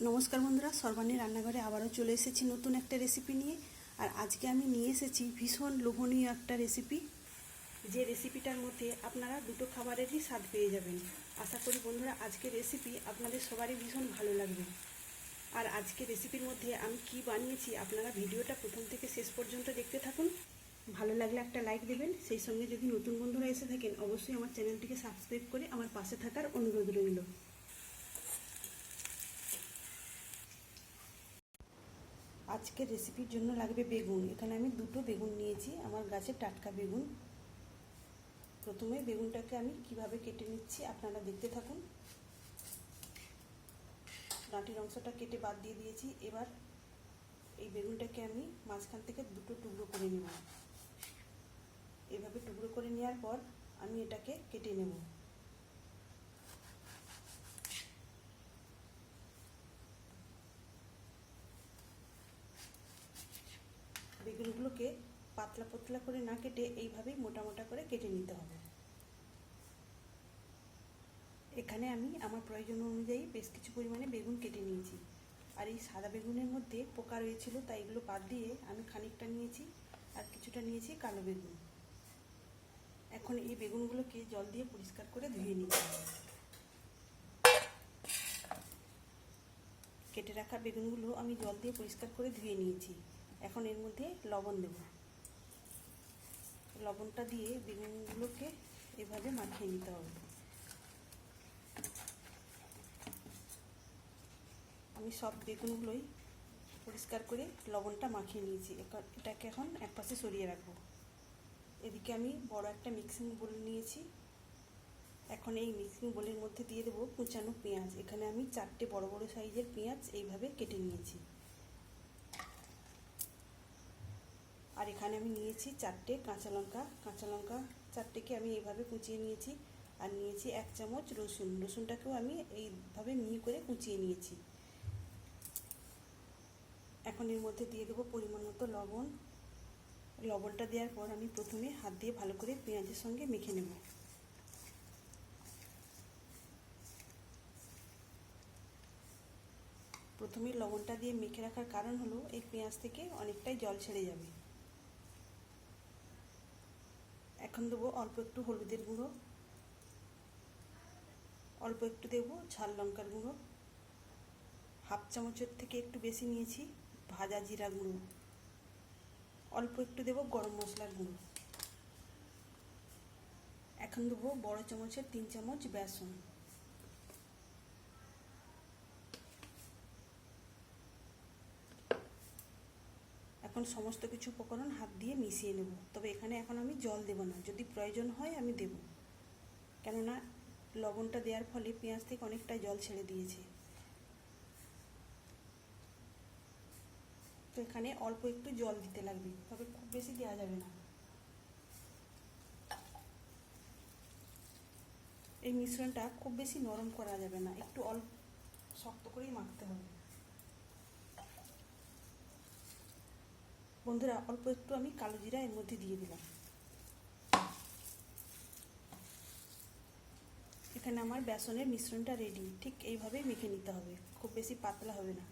নমস্কার বন্ধুরা, সর্বাণী রান্নাঘরে আবারও চলে এসেছি নতুন একটা রেসিপি নিয়ে। আর আজকে আমি নিয়ে এসেছি ভীষণ লোভনীয় একটা রেসিপি, যে রেসিপিটার মধ্যে আপনারা দুটো খাবারেরই স্বাদ পেয়ে যাবেন। আশা করি বন্ধুরা আজকের রেসিপি আপনাদের সবারই ভীষণ ভালো লাগবে। আর আজকে রেসিপির মধ্যে আমি কি বানিয়েছি আপনারা ভিডিওটা প্রথম থেকে শেষ পর্যন্ত দেখতে থাকুন। ভালো লাগলে একটা লাইক দেবেন, সেই সঙ্গে যদি নতুন বন্ধুরা এসে থাকেন অবশ্যই আমার চ্যানেলটিকে সাবস্ক্রাইব করে আমার পাশে থাকার অনুরোধ রইল। আজকের রেসিপির জন্য লাগবে বেগুন। এখানে আমি দুটো বেগুন নিয়েছি, আমার গাছের টাটকা বেগুন। প্রথমে বেগুনটাকে আমি কিভাবে কেটে নিচ্ছি আপনারা দেখতে থাকুন। ডাঁটির অংশটা কেটে বাদ দিয়ে দিয়েছি। এবার এই বেগুনটাকে আমি মাঝখান থেকে দুটো টুকরো করে নেব। এভাবে টুকরো করে নেওয়ার পর আমি এটাকে কেটে নেব। বেগুনগুলোকে পাতলা পাতলা করে না কেটে এইভাবেই মোটা মোটা করে কেটে নিতে হবে। এখানে আমি আমার প্রয়োজন অনুযায়ী বেশ কিছু পরিমাণে বেগুন কেটে নিয়েছি। আর এই সাদা বেগুনের মধ্যে পোকা রয়েছিল, তাই এগুলো বাদ দিয়ে আমি খানিকটা নিয়েছি, আর কিছুটা নিয়েছি কালো বেগুন। এখন এই বেগুনগুলোকে জল দিয়ে পরিষ্কার করে ধুয়ে নিতে হবে। কেটে রাখা বেগুনগুলো আমি জল দিয়ে পরিষ্কার করে ধুয়ে নিয়েছি। এখন এর মধ্যে লবণ দেব। লবণটা দিয়ে বেগুনগুলোকে এভাবে মাখিয়ে নিতে হবে। আমি সব বেগুনগুলোই পরিষ্কার করে লবণটা মাখিয়ে নিয়েছি। এটাকে এখন একপাশে সরিয়ে রাখবো। এদিকে আমি বড় একটা মিক্সিং বোল নিয়েছি। এখন এই মিক্সিং বোলের মধ্যে দিয়ে দেবো কুচানো পেঁয়াজ। এখানে আমি 4টে বড় বড় সাইজের পেঁয়াজ এইভাবে কেটে নিয়েছি। আর এখানে আমি নিয়েছি 4টে কাঁচা লঙ্কা। কাঁচা লঙ্কা 4টেকে আমি এইভাবে কুচিয়ে নিয়েছি। আর নিয়েছি 1 চামচ রসুন। রসুনটাকেও আমি এইভাবে মিহি করে কুচিয়ে নিয়েছি। এখন এর মধ্যে দিয়ে দেবো পরিমাণ মতো লবণ। লবণটা দেওয়ার পর আমি প্রথমে হাত দিয়ে ভালো করে পেঁয়াজের সঙ্গে মেখে নেব। প্রথমে লবণটা দিয়ে মেখে রাখার কারণ হলো এই পেঁয়াজ থেকে অনেকটাই জল ছেড়ে যাবে। এখন দেবো অল্প একটু হলুদের গুঁড়ো, অল্প একটু দেবো ঝাল লঙ্কার গুঁড়ো, 1/2 চামচের থেকে একটু বেশি নিয়েছি ভাজা জিরা গুঁড়ো, অল্প একটু দেবো গরম মশলার গুঁড়ো। এখন দেবো বড় চামচের 3 চামচ বেসন। এখন সমস্ত কিছু উপকরণ হাত দিয়ে মিশিয়ে নেব। তবে এখানে এখন আমি জল দেব না, যদি প্রয়োজন হয় আমি দেব, কেননা লবণটা দেওয়ার ফলে পেঁয়াজ থেকে অনেকটা জল ছেড়ে দিয়েছে। তো এখানে অল্প একটু জল দিতে লাগবে, তবে খুব বেশি দেওয়া যাবে না। এই মিশ্রণটা খুব বেশি নরম করা যাবে না, একটু অল্প শক্ত করেই মাখতে হবে। বন্ধুরা অল্প একটু আমি কালো জিরা এর মধ্যে দিয়ে দিলাম। এখানে আমার বেসনের মিশ্রণটা রেডি। ঠিক এইভাবে মেখে নিতে হবে, খুব বেশি পাতলা হবে না।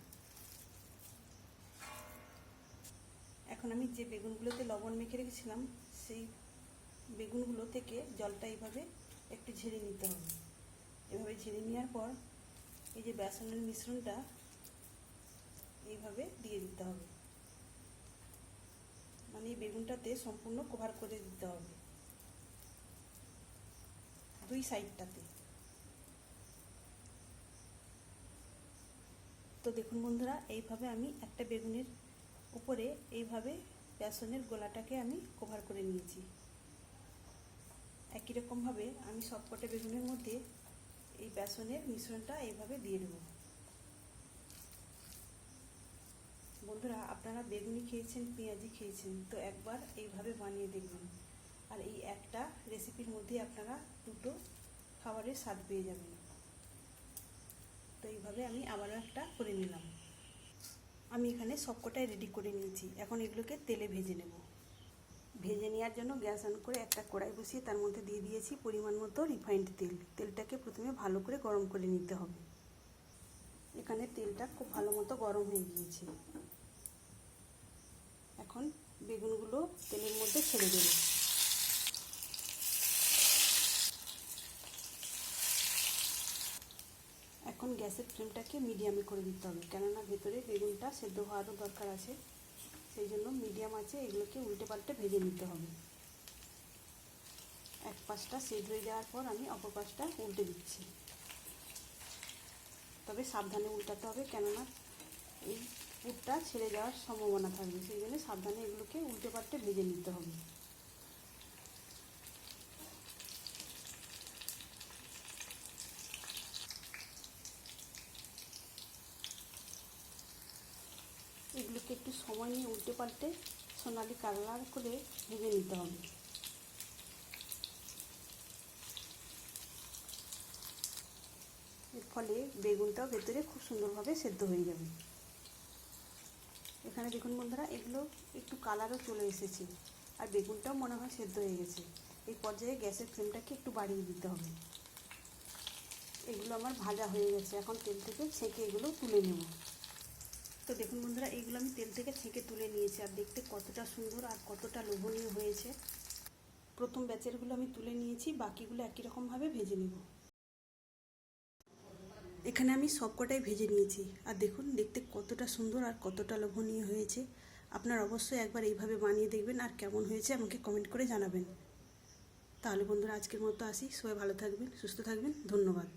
এখন আমি যে বেগুনগুলোতে লবণ মেখে রেখেছিলাম সেই বেগুনগুলো থেকে জলটা এইভাবে একটু ঝেড়ে নিতে হবে। এভাবে ঝেড়ে নেওয়ার পর এই যে বেসনের মিশ্রণটা এইভাবে দিয়ে দিতে হবে, মানে এই বেগুনটাতে সম্পূর্ণ কভার করে দিতে হবে দুই সাইডটাতে। তো দেখুন বন্ধুরা, এইভাবে আমি একটা বেগুনের উপরে এইভাবে বেসনের গোলাটাকে আমি কভার করে নিয়েছি। একই রকমভাবে আমি সবকটা বেগুনের মধ্যে এই বেসনের মিশ্রণটা এইভাবে দিয়ে দেবো। বন্ধুরা আপনারা বেগুনি খেয়েছেন, পেঁয়াজি খেয়েছেন, তো একবার এইভাবে বানিয়ে দেখবেন। আর এই একটা রেসিপির মধ্যে আপনারা দুটো খাবারের স্বাদ পেয়ে যাবেন। তো এইভাবে আমি আবারও একটা করে নিলাম। আমি এখানে সবকটাই রেডি করে নিয়েছি। এখন এগুলোকে তেলে ভেজে নেব। ভেজে নেওয়ার জন্য গ্যাস অন করে একটা কড়াই বসিয়ে তার মধ্যে দিয়ে দিয়েছি পরিমাণ মতো রিফাইন্ড তেল। তেলটাকে প্রথমে ভালো করে গরম করে নিতে হবে। এখানে তেলটা খুব ভালো মতো গরম হয়ে গিয়েছে। এখন বেগুনগুলো তেলের মধ্যে ছেড়ে দেব। এখন গ্যাসের ফ্লেমটাকে মিডিয়ামে করে দিতে হবে, কেননা ভেতরে বেগুনটা সেদ্ধ হওয়ারও দরকার আছে। সেই জন্য মিডিয়াম আছে এগুলোকে উল্টে পাল্টে ভেজে নিতে হবে। এক পাশটা সেদ্ধ হয়ে যাওয়ার পর আমি অপর পাশটা উল্টে দিচ্ছি। তবে সাবধানে উল্টাতে হবে, কেননা এই পুরটা ছেড়ে যাওয়ার সম্ভাবনা থাকবে। সেই জন্য সাবধানে এগুলোকে উল্টে পাল্টে ভেজে নিতে হবে। এগুলোকে একটু সময় নিয়ে উল্টে পাল্টে সোনালি কালার করে ভেজে নিতে হবে। এর ফলে বেগুনটাও ভেতরে খুব সুন্দরভাবে সেদ্ধ হয়ে যাবে। এখানে দেখুন বন্ধুরা, এগুলো একটু কালারও চলে এসেছে আর বেগুনটাও মনে হয় সেদ্ধ হয়ে গেছে। এই পর্যায়ে গ্যাসের ফ্লেমটাকে একটু বাড়িয়ে দিতে হবে। এগুলো আমার ভাজা হয়ে গেছে, এখন তেল থেকে ছেঁকে এগুলো তুলে নেব। তো দেখুন বন্ধুরা, এইগুলো আমি তেল থেকে ছেঁকে তুলে নিয়েছি আর দেখতে কতটা সুন্দর আর কতটা লোভনীয় হয়েছে। প্রথম ব্যাচেরগুলো আমি তুলে নিয়েছি, বাকিগুলো একই রকমভাবে ভেজে নেব। এখানে আমি সবকটাই ভেজে নিয়েছি আর দেখুন দেখতে কতটা সুন্দর আর কতটা লোভনীয় হয়েছে। আপনারা অবশ্যই একবার এইভাবে বানিয়ে দেখবেন আর কেমন হয়েছে আমাকে কমেন্ট করে জানাবেন। তাহলে বন্ধুরা আজকের মতো আসি, সবাই ভালো থাকবেন, সুস্থ থাকবেন, ধন্যবাদ।